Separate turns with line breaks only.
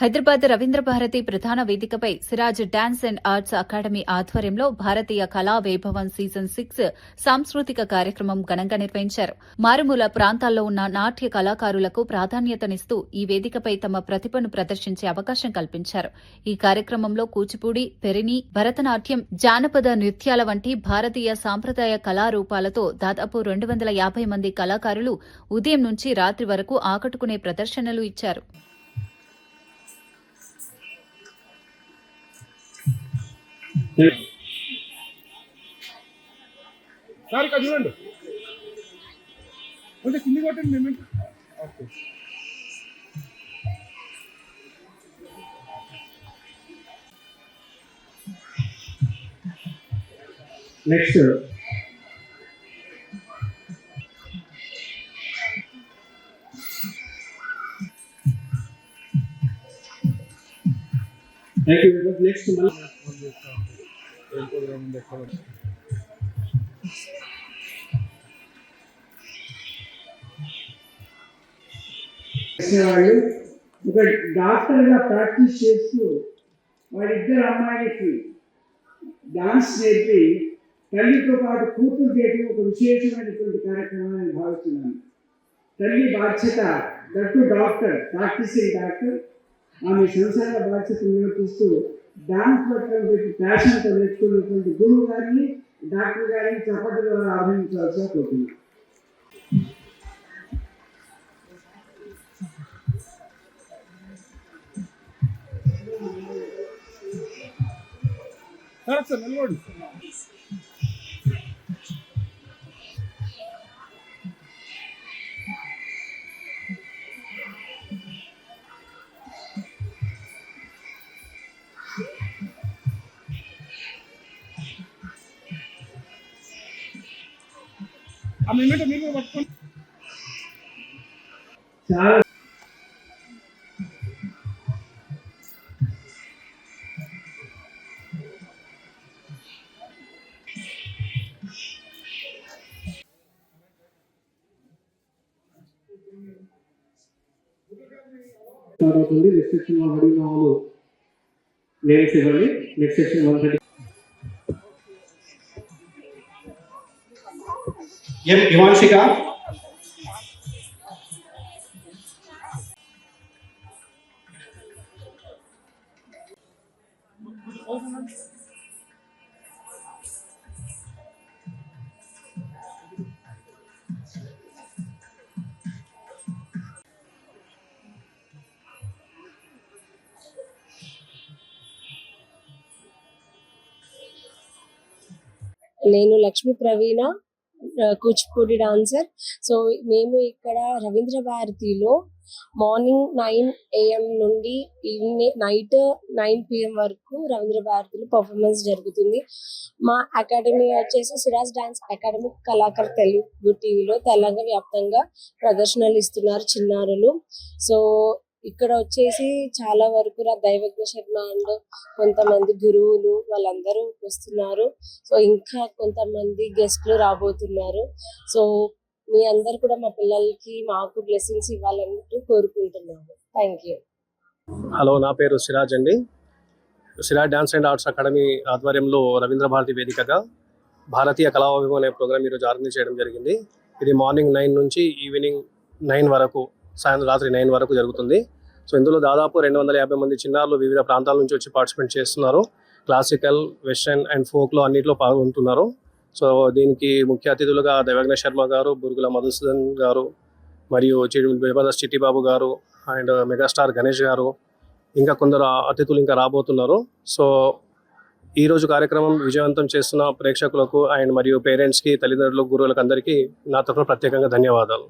హైదరాబాద్ రవీంద్ర భారతి ప్రధాన వేదికపై Siraj dance and arts academy ఆధ్వర్యంలో భారతీయ కళా వైభవం సీజన్ 6 సాంస్కృతిక కార్యక్రమం ఘనంగా నిర్వహించారు. మారుమూల ప్రాంతాల్లో ఉన్న నాట్య కళాకారులకు ప్రాధాన్యతనిస్తూ ఈ వేదికపై తమ ప్రతిభను ప్రదర్శించే అవకాశం కల్పించారు. ఈ కార్యక్రమంలో కూచిపూడి, పెరిని, భరతనాట్యం, జానపద నృత్యాల వంటి భారతీయ సాంప్రదాయ కళారూపాలతో దాదాపు 250 మంది కళాకారులు ఉదయం నుంచి రాత్రి వరకు ఆకట్టుకునే ప్రదర్శనలు ఇచ్చారు.
సార్ ఇక్కడ చూడండి, కొంచెం కింది కొట్టండి మేము. ఓకే,
నెక్స్ట్ నెక్స్ట్ వాళ్ళు ఒక డాక్టర్గా ప్రాక్టీస్ చేస్తూ వారిద్దరు అమ్మాయిలకి డాన్స్ నేర్పి తల్లితో పాటు కూతురు చేయడం ఒక విశేషమైనటువంటి కార్యక్రమం నేను భావిస్తున్నాను. తల్లి బాధ్యత, దట్టు డాక్టర్, ప్రాక్టీసింగ్ డాక్టర్, ఆమె సంసార బాధ్యత నిర్వర్తిస్తూ డాన్స్ పట్ల ప్యాషన్తో నేర్చుకున్నటువంటి గురువు గారిని, డాక్టర్ గారిని చప్పటి ద్వారా ఆహ్వానించాల్సిన కోరుతున్నాను.
సార్ నిలబడి ఆ మినిట్ మీరు పట్టుకోండి.
చాలా అవుతుంది. నెక్స్ట్ సెక్షన్ అడిగిన వాళ్ళు నేమ్స్ ఇవ్వండి. నెక్స్ట్ సెక్షన్ 130
ఇవాన్షిక,
నేను లక్ష్మీ ప్రవీణ, కూచిపూడి డాన్సర్. సో మేము ఇక్కడ రవీంద్ర భారతిలో మార్నింగ్ 9 AM నుండి నైట్ 9 PM వరకు రవీంద్ర భారతిలో పర్ఫార్మెన్స్ జరుగుతుంది. మా అకాడమీ వచ్చేసి సిరాజ్ డాన్స్ అకాడమీ కళాకార్ తెలుగు టీవీలో తెలంగాణ వ్యాప్తంగా ప్రదర్శనలు ఇస్తున్నారు చిన్నారులు. సో ఇక్కడ వచ్చేసి చాలా వరకు దైవజ్ఞ శర్మ అండ్ కొంతమంది గురువులు వాళ్ళందరూ వస్తున్నారు. సో ఇంకా కొంతమంది గెస్ట్లు రాబోతున్నారు. సో మీ అందరు కూడా మా పిల్లలకి మాకు బ్లెస్సింగ్స్ ఇవ్వాలని కోరుకుంటున్నాము. Thank you.
హలో, నా పేరు సిరాజ్ అండి. Siraj dance and arts academy ఆధ్వర్యంలో రవీంద్ర భారతి వేదికగా భారతీయ కళావైభవం అనే ప్రోగ్రామ్ ఈరోజు ఆర్గనైజ్ చేయడం జరిగింది. ఇది మార్నింగ్ 9 నుంచి ఈవినింగ్ 9 వరకు, సాయంత్రం రాత్రి 9 వరకు జరుగుతుంది. సో ఇందులో దాదాపు 250 మంది చిన్నారులు వివిధ ప్రాంతాల నుంచి వచ్చి పార్టిసిపేట్ చేస్తున్నారు. క్లాసికల్, వెస్టర్న్ అండ్ ఫోక్లో అన్నింటిలో పాల్గొంటున్నారు. సో దీనికి ముఖ్య అతిథులుగా దైవజ్ఞ శర్మ గారు, బురుగుల మధుసూదన్ గారు, మరియు బేబరస్ చిట్టిబాబు గారు అండ్ మెగాస్టార్ గణేష్ గారు, ఇంకా కొందరు అతిథులు ఇంకా రాబోతున్నారు. సో ఈరోజు కార్యక్రమం విజయవంతం చేస్తున్న ప్రేక్షకులకు అండ్ మరియు పేరెంట్స్కి, తల్లిదండ్రులకు, గురువులకు అందరికీ నా తరఫున ప్రత్యేకంగా ధన్యవాదాలు.